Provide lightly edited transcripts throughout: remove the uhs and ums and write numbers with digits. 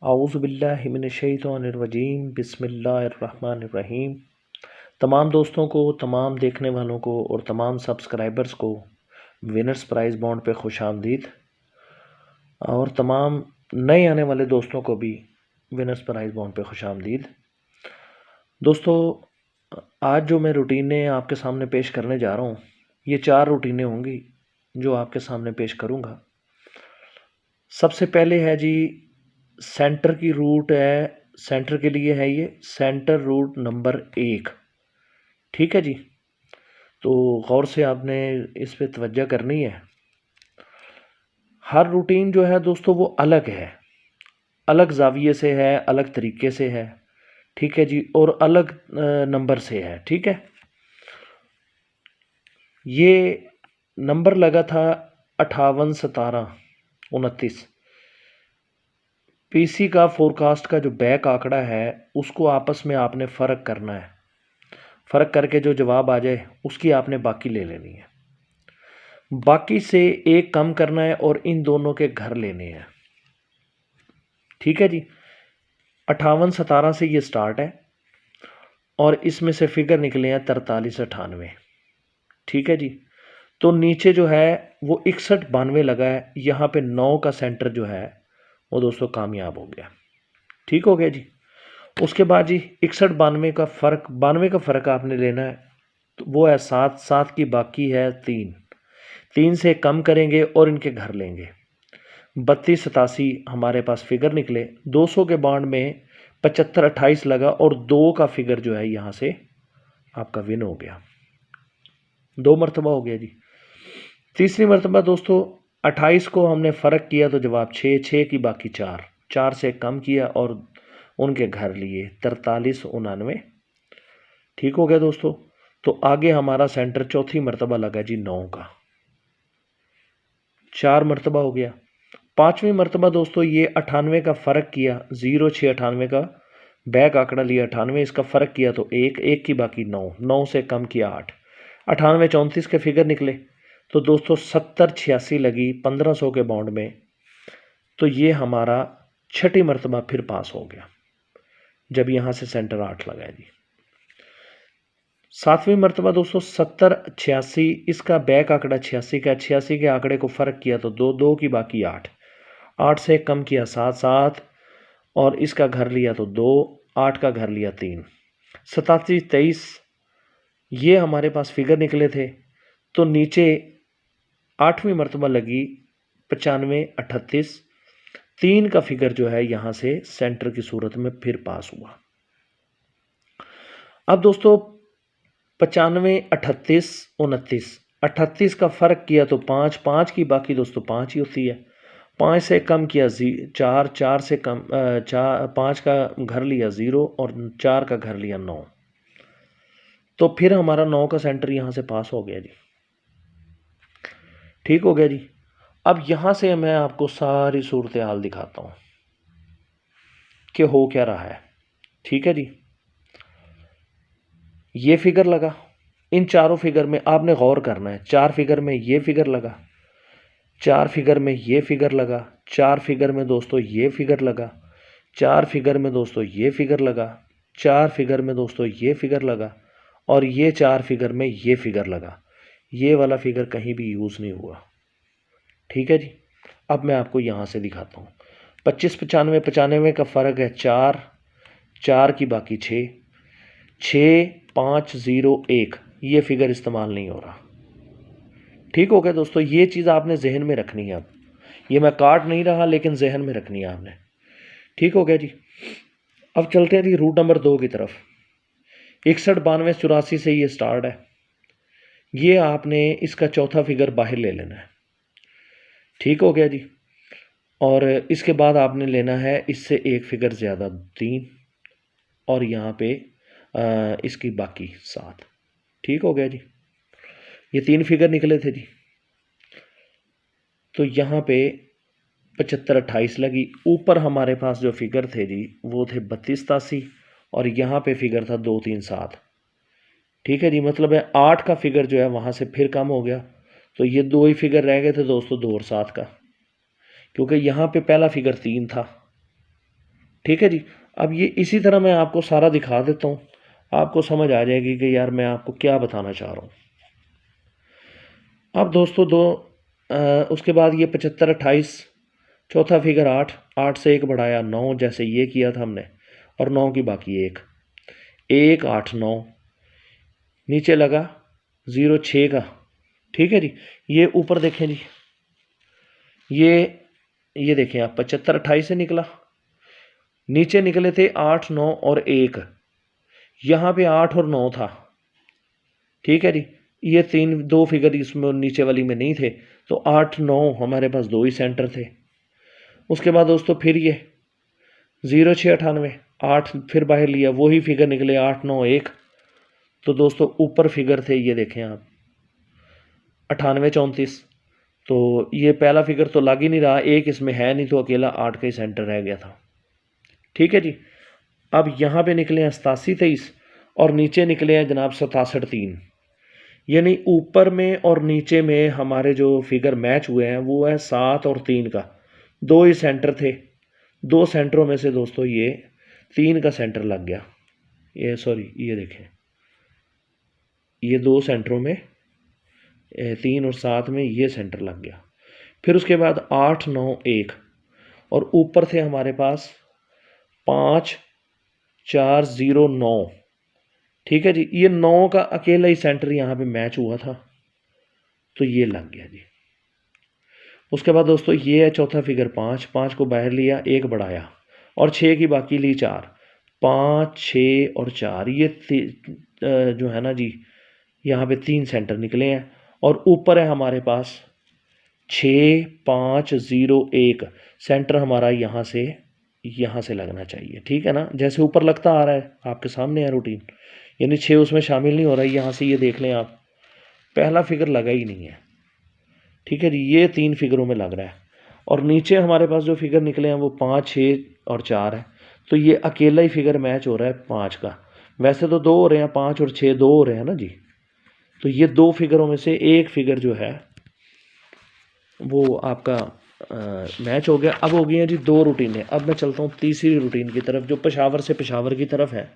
आऊज़ुबिल्लाहि मिनश्शैतानिर्रजीम बिस्मिल्लाहिर्रहमानिर्रहीम। तमाम दोस्तों को, तमाम देखने वालों को और तमाम सब्सक्राइबर्स को विनर्स प्राइज़ बॉन्ड पे खुश आमदीद, और तमाम नए आने वाले दोस्तों को भी विनर्स प्राइज़ बॉन्ड पे खुश आमदीद। दोस्तों, आज जो मैं रूटीनें आपके सामने पेश करने जा रहा हूँ, ये 4 रूटीनें होंगी जो आपके सामने पेश करूँगा। सबसे पहले है जी, सेंटर की रूट है, सेंटर के लिए है ये सेंटर रूट नंबर 1। ठीक है जी, तो गौर से आपने इस पे तवज्जो करनी है। हर रूटीन जो है दोस्तों वो अलग है, अलग जाविये से है, अलग तरीके से है। ठीक है जी, और अलग नंबर से है। ठीक है, ये नंबर लगा था 58, 17, 29। पीसी का फोरकास्ट का जो बैक आंकड़ा है उसको आपस में आपने फ़र्क करना है। फ़र्क करके जो जवाब आ जाए उसकी आपने बाकी ले लेनी है। बाकी से एक कम करना है और इन दोनों के घर लेने हैं। ठीक है जी, 58, 17 से ये स्टार्ट है और इसमें से फिगर निकले हैं 43, 98। ठीक है जी, तो नीचे जो है वो 61, 92 लगा है। यहाँ पे 9 का सेंटर जो है वो दोस्तों कामयाब हो गया। ठीक हो गया जी। उसके बाद जी 61, 92 का फ़र्क, 92 का फ़र्क आपने लेना है, तो वो है 7, 7 की बाकी है 3, 3 से कम करेंगे और इनके घर लेंगे। 32, 87 हमारे पास फिगर निकले। 200 के बाउंड में 75, 28 लगा और 2 का फिगर जो है यहाँ से आपका विन हो गया, 2 मरतबा हो गया जी। तीसरी मरतबा दोस्तों 28 को हमने फ़र्क किया तो जवाब 6, 6 की बाकी 4, 4 से कम किया और उनके घर लिए 43, 99। ठीक हो गया दोस्तों। तो आगे हमारा सेंटर चौथी मरतबा लगा जी 9 का, 4 मरतबा हो गया। पाँचवीं मरतबा दोस्तों ये 98 का फ़र्क किया, 0, 6, 98 का बैक आंकड़ा लिया 98, इसका फ़र्क किया तो 1, 1 की बाकी 9, 9 से कम किया 8, 98, 34 के फिगर निकले। तो दोस्तों 70, 86 लगी 1500 के बाउंड में। तो ये हमारा छठी मरतबा फिर पास हो गया जब यहाँ से सेंटर 8 लगाया जी। सातवीं मरतबा दोस्तों 70, 86, इसका बैक आंकड़ा 86 का, 86 के आंकड़े को फ़र्क किया तो 2, 2 की बाकी 8, 8 से कम किया 7, 7 और इसका घर लिया तो 2, 8 का घर लिया 3, 87, 23 ये हमारे पास फिगर निकले थे। तो नीचे 8वीं मरतबा लगी 95, 38, 3 का फिगर जो है यहाँ से सेंटर की सूरत में फिर पास हुआ। अब दोस्तों 95, 38, 29, 38 का फ़र्क किया तो 5, 5 की बाकी दोस्तों 5 ही होती है। 5 से कम किया 4, 4 से कम 5 का घर लिया 0 और 4 का घर लिया 9। तो फिर हमारा 9 का सेंटर यहाँ से पास हो गया जी। ठीक हो गया जी। अब यहाँ से मैं आपको सारी सूरत हाल दिखाता हूँ कि हो क्या रहा है। ठीक है जी, ये फिगर लगा। इन चारों फिगर में आपने गौर करना है। 4 फिगर में ये फिगर लगा, 4 फिगर में ये फिगर लगा, 4 फिगर में दोस्तों ये फिगर लगा, 4 फिगर में दोस्तों ये फिगर लगा, 4 फिगर में दोस्तों ये फिगर लगा और ये 4 फिगर में ये फिगर लगा। ये वाला फिगर कहीं भी यूज़ नहीं हुआ। ठीक है जी। अब मैं आपको यहाँ से दिखाता हूँ। 25, 95, 95 का फ़र्क है 4, 4 की बाकी 6, 6, 5, 0, 1 ये फिगर इस्तेमाल नहीं हो रहा। ठीक हो गया दोस्तों, ये चीज़ आपने जहन में रखनी है। अब ये मैं काट नहीं रहा लेकिन जहन में रखनी है आपने। ठीक हो गया जी। अब चलते हैं जी रूट नंबर 2 की तरफ। 61, 92, 84 से ये स्टार्ट है। ये आपने इसका चौथा फिगर बाहर ले लेना है। ठीक हो गया जी। और इसके बाद आपने लेना है इससे एक फिगर ज़्यादा 3 और यहाँ पे इसकी बाकी 7। ठीक हो गया जी। ये 3 फिगर निकले थे जी। तो यहाँ पे 75, 28 लगी। ऊपर हमारे पास जो फिगर थे जी वो थे 32, 87 और यहाँ पे फिगर था 2, 3, 7। ठीक है जी, मतलब है 8 का फिगर जो है वहाँ से फिर कम हो गया। तो ये 2 ही फिगर रह गए थे दोस्तों, 2 और 7 का, क्योंकि यहाँ पे पहला फिगर 3 था। ठीक है जी। अब ये इसी तरह मैं आपको सारा दिखा देता हूँ, आपको समझ आ जाएगी कि यार मैं आपको क्या बताना चाह रहा हूँ। अब दोस्तों उसके बाद ये 75 28, चौथा फिगर 8, 8 से 1 बढ़ाया 9, जैसे ये किया था हमने, और 9 की बाकी 1, 1 8 9, नीचे लगा 0 6 का। ठीक है जी। ये ऊपर देखें जी, ये देखें आप 75 28 से निकला, नीचे निकले थे 8 9 और 1, यहाँ पे 8 और 9 था। ठीक है जी। ये दो फिगर इसमें नीचे वाली में नहीं थे, तो 8 9 हमारे पास दो ही सेंटर थे। उसके बाद दोस्तों फिर ये 0 6 98, 8 फिर बाहर लिया, वही फिगर निकले 8 9 1। तो दोस्तों ऊपर फिगर थे, ये देखें आप 98 34। तो ये पहला फिगर तो लग ही नहीं रहा, एक इसमें है नहीं, तो अकेला 8 का ही सेंटर रह गया था। ठीक है जी। अब यहाँ पे निकले हैं 87 23, और नीचे निकले हैं जनाब 67 3। यानी ऊपर में और नीचे में हमारे जो फिगर मैच हुए हैं वो है 7 और 3 का, दो ही सेंटर थे। दो सेंटरों में से दोस्तों ये 3 का सेंटर लग गया। ये सॉरी, ये देखें, ये दो सेंटरों में 3 और 7 में ये सेंटर लग गया। फिर उसके बाद 8 9 1, और ऊपर थे हमारे पास 5 4 0 9। ठीक है जी। ये 9 का अकेला ही सेंटर यहाँ पे मैच हुआ था, तो ये लग गया जी। उसके बाद दोस्तों ये है चौथा फिगर 5, 5 को बाहर लिया, 1 बढ़ाया, और 6 की बाकी ली 4, 5 6 और 4, ये जो है ना जी, यहाँ पे 3 सेंटर निकले हैं। और ऊपर है हमारे पास 6 5 0 1, सेंटर हमारा यहाँ से लगना चाहिए। ठीक है ना, जैसे ऊपर लगता आ रहा है आपके सामने है रूटीन, यानी 6 उसमें शामिल नहीं हो रहा है। यहाँ से ये देख लें आप, पहला फिगर लगा ही नहीं है। ठीक है जी। ये 3 फिगरों में लग रहा है, और नीचे हमारे पास जो फिगर निकले हैं वो 5 6 और 4 है। तो ये अकेला ही फिगर मैच हो रहा है 5 का। वैसे तो दो हो रहे हैं, 5 और 6 दो हो रहे हैं ना जी। तो ये दो फिगरों में से एक फिगर जो है वो आपका मैच हो गया। अब हो गई हैं जी दो रूटीनें। अब मैं चलता हूँ तीसरी रूटीन की तरफ, जो पेशावर से पेशावर की तरफ है।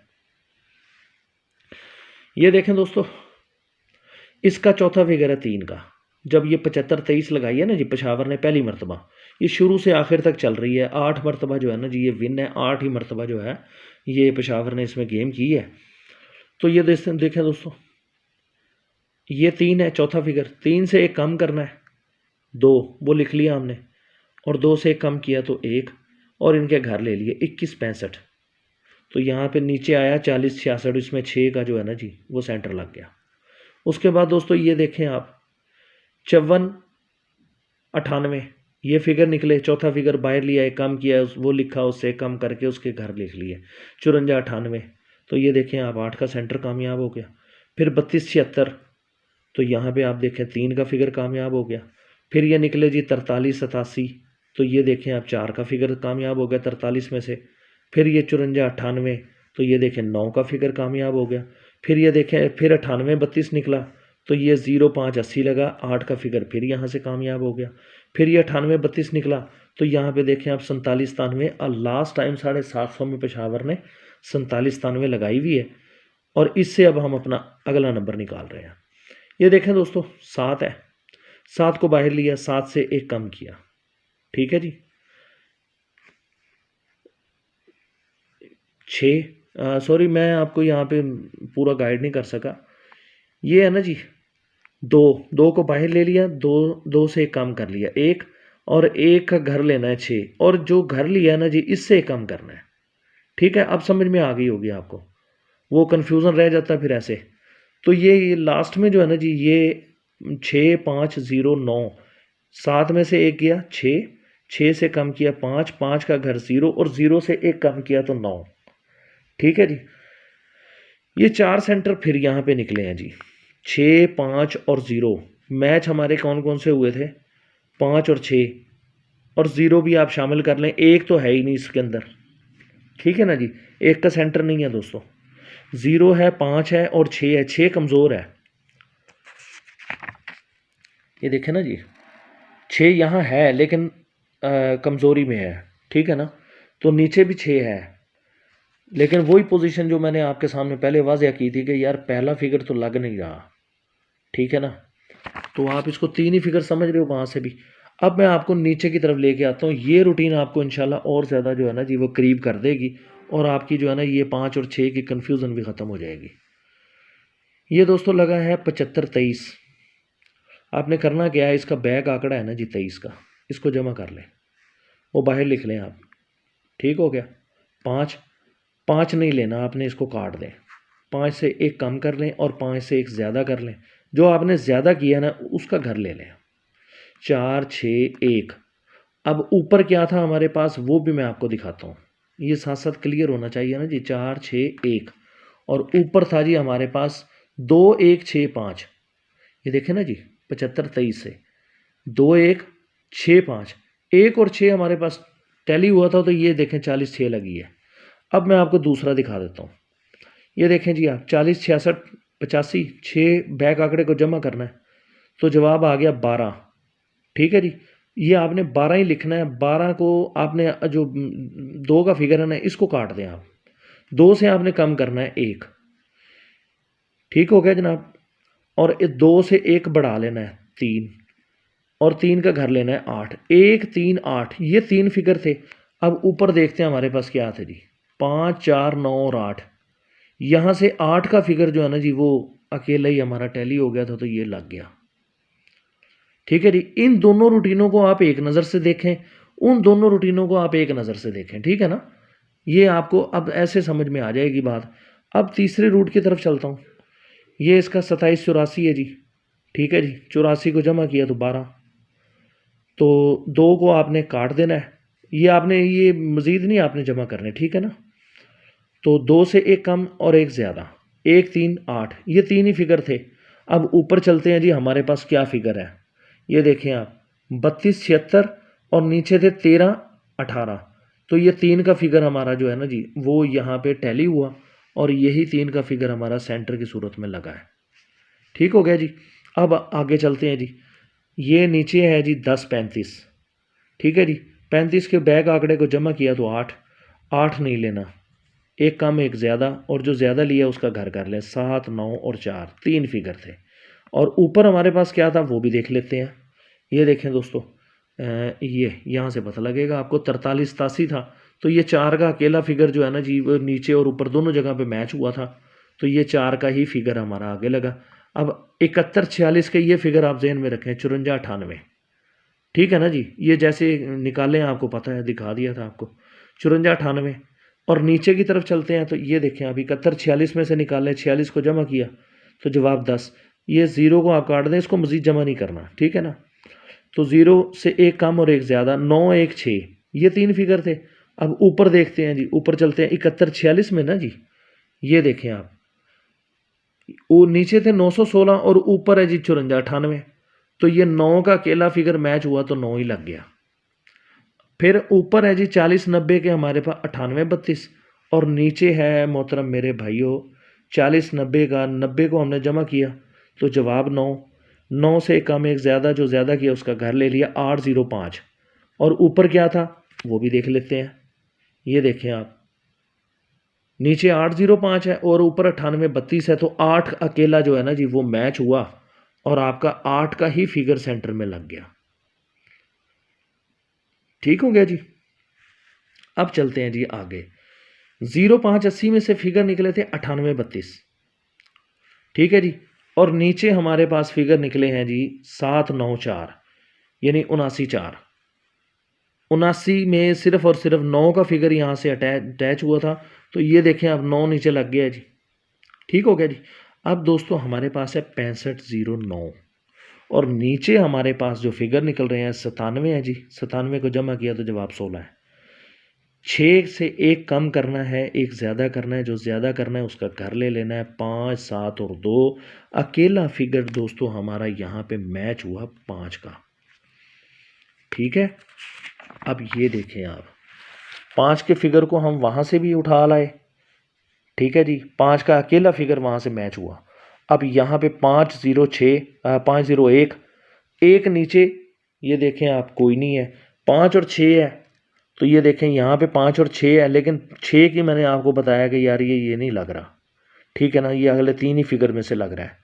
ये देखें दोस्तों, इसका चौथा फिगर है 3 का। जब ये 75 23 लगाई है ना जी पेशावर ने पहली मरतबा, ये शुरू से आखिर तक चल रही है। 8 मरतबा जो है ना जी ये विन है, 8 ही मरतबा जो है ये पेशावर ने इसमें गेम की है। तो ये देखें दोस्तों, ये 3 है चौथा फिगर, 3 से एक कम करना है 2, वो लिख लिया हमने, और 2 से एक कम किया तो 1, और इनके घर ले लिए 21 65। तो यहाँ पे नीचे आया 40 66, इसमें 6 का जो है ना जी वो सेंटर लग गया। उसके बाद दोस्तों ये देखें आप 54 98, ये फिगर निकले, चौथा फिगर बाहर लिया है, कम किया है, वो लिखा, उससे कम करके उसके घर लिख लिए 54 98। तो ये देखें आप 8 का सेंटर कामयाब हो गया। फिर 32 76, तो यहाँ पे आप देखें 3 का फिगर कामयाब हो गया। फिर ये निकले जी 43 87, तो ये देखें आप 4 का फिगर कामयाब हो गया 43 में से। फिर ये 54 98, तो ये देखें 9 का फिगर कामयाब हो गया। फिर ये देखें फिर 98 32 निकला, तो ये 0 5 80 लगा, 8 का फिगर फिर यहाँ से कामयाब हो गया। फिर ये 98 32 निकला, तो यहाँ पे देखें आप 47 93, और लास्ट टाइम 750 में पेशावर ने 47 93 लगाई हुई है। और इससे अब हम अपना अगला नंबर निकाल रहे हैं। ये देखें दोस्तों 7 है, 7 को बाहर लिया, 7 से एक कम किया। ठीक है जी। 6, सॉरी मैं आपको यहाँ पे पूरा गाइड नहीं कर सका। ये है ना जी 2, 2 को बाहर ले लिया, 2 2 से एक कम कर लिया 1, और 1 का घर लेना है 6, और जो घर लिया है ना जी इससे एक कम करना है। ठीक है, अब समझ में आ गई होगी आपको, वो कन्फ्यूज़न रह जाता है फिर ऐसे। तो ये लास्ट में जो है ना जी ये 6 5 0 9, 7 में से एक गया 6, 6 से कम किया 5, 5 का घर 0, और 0 से एक कम किया तो 9। ठीक है जी। ये 4 सेंटर फिर यहाँ पे निकले हैं जी, 6 5 और 0। मैच हमारे कौन कौन से हुए थे, 5 और 6, और 0 भी आप शामिल कर लें, एक तो है ही नहीं इसके अंदर। ठीक है ना जी, एक का सेंटर नहीं है दोस्तों। 0 है, 5 है और 6 है, 6 कमज़ोर है। ये देखें ना जी 6 यहाँ है लेकिन कमज़ोरी में है। ठीक है ना, तो नीचे भी 6 है, लेकिन वही पोजीशन जो मैंने आपके सामने पहले वाज़ह की थी कि यार पहला फिगर तो लग नहीं रहा, ठीक है ना। तो आप इसको 3 ही फिगर समझ रहे हो वहाँ से भी। अब मैं आपको नीचे की तरफ लेके आता हूँ। ये रूटीन आपको इंशाल्लाह और ज़्यादा जो है ना जी वो करीब कर देगी, और आपकी जो है ना ये 5 और 6 की कन्फ्यूज़न भी ख़त्म हो जाएगी। ये दोस्तों लगा है 75-23। आपने करना क्या है, इसका बैक आंकड़ा है ना जी 23 का, इसको जमा कर लें, वो बाहर लिख लें आप। ठीक हो गया। 5 5 नहीं लेना आपने, इसको काट दें, 5 से 1 कम कर लें और 5 से 1 ज़्यादा कर लें। जो आपने ज़्यादा किया ना उसका घर ले लें। 4 6 1। अब ऊपर क्या था हमारे पास वो भी मैं आपको दिखाता हूँ, ये साथ साथ क्लियर होना चाहिए ना जी। 4 6 1 और ऊपर था जी हमारे पास 2 1 6 5। ये देखें ना जी 75-23 से 2 1 6 5, 1 और 6 हमारे पास टैली हुआ था, तो ये देखें 40-6 लगी है। अब मैं आपको दूसरा दिखा देता हूँ। ये देखें जी आप 40 66 85, 6 बैक आंकड़े को जमा करना है, तो जवाब आ गया 12। ठीक है जी, ये आपने 12 ही लिखना है। 12 को आपने जो 2 का फिगर है ना इसको काट दें आप, 2 से आपने कम करना है 1। ठीक हो गया जनाब। और 2 से 1 बढ़ा लेना है 3, और 3 का घर लेना है 8। 1 3 8, ये 3 फिगर थे। अब ऊपर देखते हैं हमारे पास क्या थे जी, 5 4 9 और 8। यहाँ से 8 का फिगर जो है ना जी वो अकेला ही हमारा टैली हो गया था, तो ये लग गया। ठीक है जी, इन दोनों रूटीनों को आप एक नज़र से देखें, उन दोनों रूटीनों को आप एक नज़र से देखें, ठीक है ना। ये आपको अब ऐसे समझ में आ जाएगी बात। अब तीसरे रूट की तरफ चलता हूँ। ये इसका 27-84 है जी। ठीक है जी, 84 को जमा किया तो 12, तो 2 को आपने काट देना है। ये आपने ये मज़ीद नहीं आपने जमा करने, ठीक है ना। तो 2 से 1 कम और 1 ज़्यादा, 1 3 8, ये 3 ही फिगर थे। अब ऊपर चलते हैं जी, हमारे पास क्या फिगर है, ये देखें आप 32 76 और नीचे थे 13 18। तो ये 3 का फिगर हमारा जो है ना जी वो यहाँ पे टैली हुआ, और यही 3 का फिगर हमारा सेंटर की सूरत में लगा है। ठीक हो गया जी। अब आगे चलते हैं जी। ये नीचे है जी 10 35। ठीक है जी, 35 के बैक आंकड़े को जमा किया तो 8। 8 नहीं लेना, 1 कम 1 ज़्यादा, और जो ज़्यादा लिया उसका घर कर लें। 7 9 और 4, 3 फिगर थे। और ऊपर हमारे पास क्या था वो भी देख लेते हैं। ये देखें दोस्तों, ये यहाँ से पता लगेगा आपको, 43 87 था। तो ये 4 का अकेला फिगर जो है ना जी वो नीचे और ऊपर दोनों जगह पे मैच हुआ था, तो ये 4 का ही फिगर हमारा आगे लगा। अब 71 46 के ये फिगर आप जहन में रखें, 54 98। ठीक है ना जी, ये जैसे निकालें आपको पता है, दिखा दिया था आपको, 54 98। और नीचे की तरफ चलते हैं, तो ये देखें अभी 71 46 में से निकालें, 46 को जमा किया तो जवाब 10। ये 0 को आप काट दें, इसको मज़ीद जमा नहीं करना, ठीक है ना। तो 0 से 1 कम और 1 ज़्यादा, 9 1 6, ये 3 फिगर थे। अब ऊपर देखते हैं जी, ऊपर चलते हैं 71 46 में ना जी, ये देखें आप, वो नीचे थे 916 और ऊपर है जी 54 98। तो ये 9 का अकेला फिगर मैच हुआ तो 9 ही लग गया। फिर ऊपर है जी 40 90 के हमारे पास 98 32, और नीचे है मोहतरम मेरे भाइयों 40 90 का, 90 को हमने जमा किया तो जवाब 9। 9 से कम 1 ज़्यादा, जो ज़्यादा किया उसका घर ले लिया, 805। और ऊपर क्या था वो भी देख लेते हैं। ये देखें आप, नीचे 805 है और ऊपर 98 32 है, तो 8 अकेला जो है ना जी वो मैच हुआ, और आपका 8 का ही फिगर सेंटर में लग गया। ठीक हो गया जी। अब चलते हैं जी आगे। 05 80 में से फिगर निकले थे 98 32। ठीक है जी, और नीचे हमारे पास फिगर निकले हैं जी 7 9 4, यानी 79 4। 79 में सिर्फ और सिर्फ 9 का फिगर यहाँ से अटैच हुआ था, तो ये देखें अब 9 नीचे लग गया जी। ठीक हो गया जी। अब दोस्तों हमारे पास है 6509, और नीचे हमारे पास जो फिगर निकल रहे हैं 97 है जी। 97 को जमा किया तो जवाब 16 है। 6 से 1 कम करना है, 1 ज़्यादा करना है, जो ज़्यादा करना है उसका घर ले लेना है। 5 7 और 2, अकेला फिगर दोस्तों हमारा यहाँ पे मैच हुआ 5 का। ठीक है, अब ये देखें आप, 5 के फिगर को हम वहाँ से भी उठा लाए। ठीक है जी, 5 का अकेला फिगर वहाँ से मैच हुआ। अब यहाँ पे 506 501, एक नीचे, ये देखें आप कोई नहीं है, 5 और 6 है, तो ये देखें यहाँ पे 5 और 6 है, लेकिन 6 की मैंने आपको बताया कि यार ये नहीं लग रहा, ठीक है ना, ये अगले 3 ही फिगर में से लग रहा है।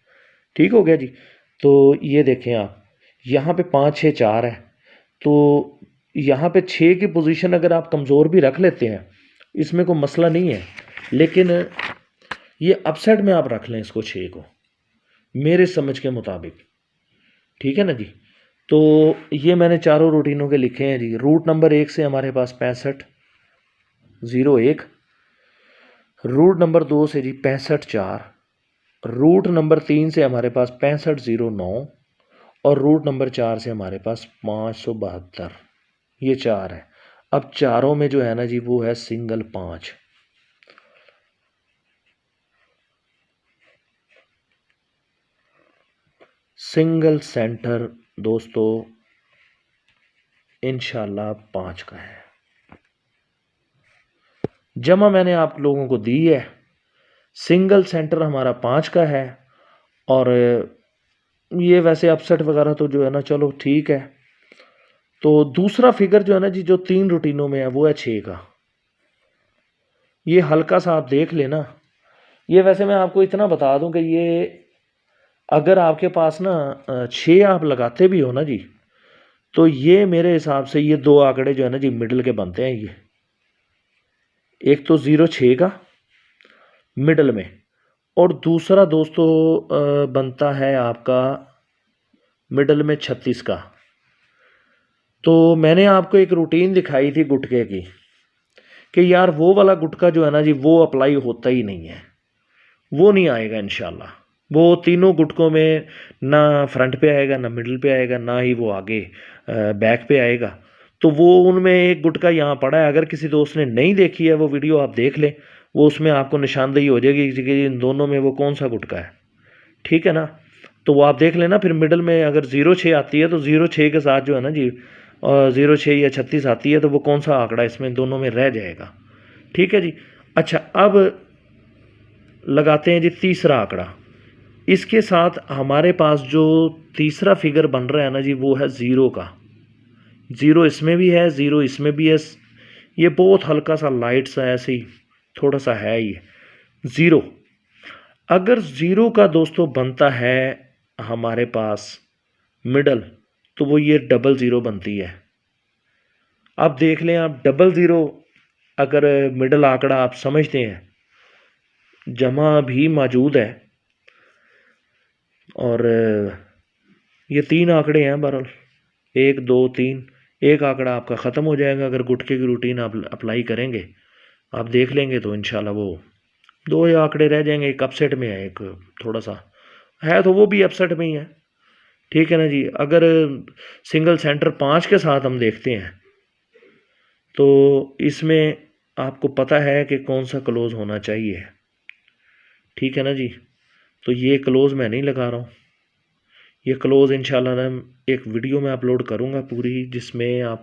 ठीक हो गया जी। तो ये देखें आप, यहाँ पे 5 6 4 है, तो यहाँ पे 6 की पोजीशन अगर आप कमज़ोर भी रख लेते हैं, इसमें कोई मसला नहीं है, लेकिन ये अपसेट में आप रख लें इसको 6 को, मेरे समझ के मुताबिक। ठीक है ना जी। तो ये मैंने चारों रूटीनों के लिखे हैं जी। रूट नंबर 1 से हमारे पास 65 01, रूट नंबर 2 से जी 65 4, रूट नंबर 3 से हमारे पास 65 09, और रूट नंबर 4 से हमारे पास 572। ये 4 है। अब चारों में जो है ना जी वो है सिंगल 5। सिंगल सेंटर दोस्तों इंशाल्लाह 5 का है। जमा मैंने आप लोगों को दी है, सिंगल सेंटर हमारा 5 का है, और ये वैसे अपसेट वगैरह तो जो है ना चलो ठीक है। तो दूसरा फिगर जो है ना जी जो 3 रूटीनों में है वो है 6 का। ये हल्का सा आप देख लेना। ये वैसे मैं आपको इतना बता दूं कि ये अगर आपके पास ना 6 आप लगाते भी हो ना जी, तो ये मेरे हिसाब से ये 2 आंकड़े जो है ना जी मिडल के बनते हैं। ये एक तो 06 का मिडल में, और दूसरा दोस्तों बनता है आपका मिडल में 36 का। तो मैंने आपको एक रूटीन दिखाई थी गुटके की कि यार वो वाला गुटका जो है ना जी वो अप्लाई होता ही नहीं है, वो नहीं आएगा इंशाल्लाह। वो तीनों गुटकों में ना फ्रंट पे आएगा, ना मिडल पे आएगा, ना ही वो आगे बैक पे आएगा। तो वो उनमें एक गुटका यहाँ पड़ा है, अगर किसी दोस्त ने नहीं देखी है वो वीडियो आप देख लें, वो उसमें आपको निशानदेही हो जाएगी कि इन दोनों में वो कौन सा गुटका है। ठीक है ना। तो वो आप देख लेना। फिर मिडल में अगर 06 आती है तो 06 के साथ जो है ना जी 06 या 36 आती है तो वो कौन सा आंकड़ा इसमें दोनों में रह जाएगा। ठीक है जी। अच्छा, अब लगाते हैं जी तीसरा आंकड़ा। इसके साथ हमारे पास जो तीसरा फिगर बन रहा है ना जी वो है 0 का। 0 इसमें भी है, 0 इसमें भी है। ये बहुत हल्का सा लाइट सा ऐसे ही थोड़ा सा है ये 0। अगर 0 का दोस्तों बनता है हमारे पास मिडल, तो वो ये 00 बनती है। अब देख लें आप 00, अगर मिडल आंकड़ा आप समझते हैं, जमा भी मौजूद है, और ये 3 आंकड़े हैं बहरहाल, 1 2 3। एक आंकड़ा आपका ख़त्म हो जाएगा अगर गुटके की रूटीन आप अप्लाई करेंगे, आप देख लेंगे तो इंशाल्लाह वो 2 आंकड़े रह जाएंगे। एक अपसेट में है, एक थोड़ा सा है, तो वो भी अपसेट में ही है। ठीक है ना जी। अगर सिंगल सेंटर 5 के साथ हम देखते हैं तो इसमें आपको पता है कि कौन सा क्लोज होना चाहिए। ठीक है ना जी। तो ये क्लोज मैं नहीं लगा रहा हूँ, ये क्लोज इंशाल्लाह ना एक वीडियो में अपलोड करूँगा पूरी, जिसमें आप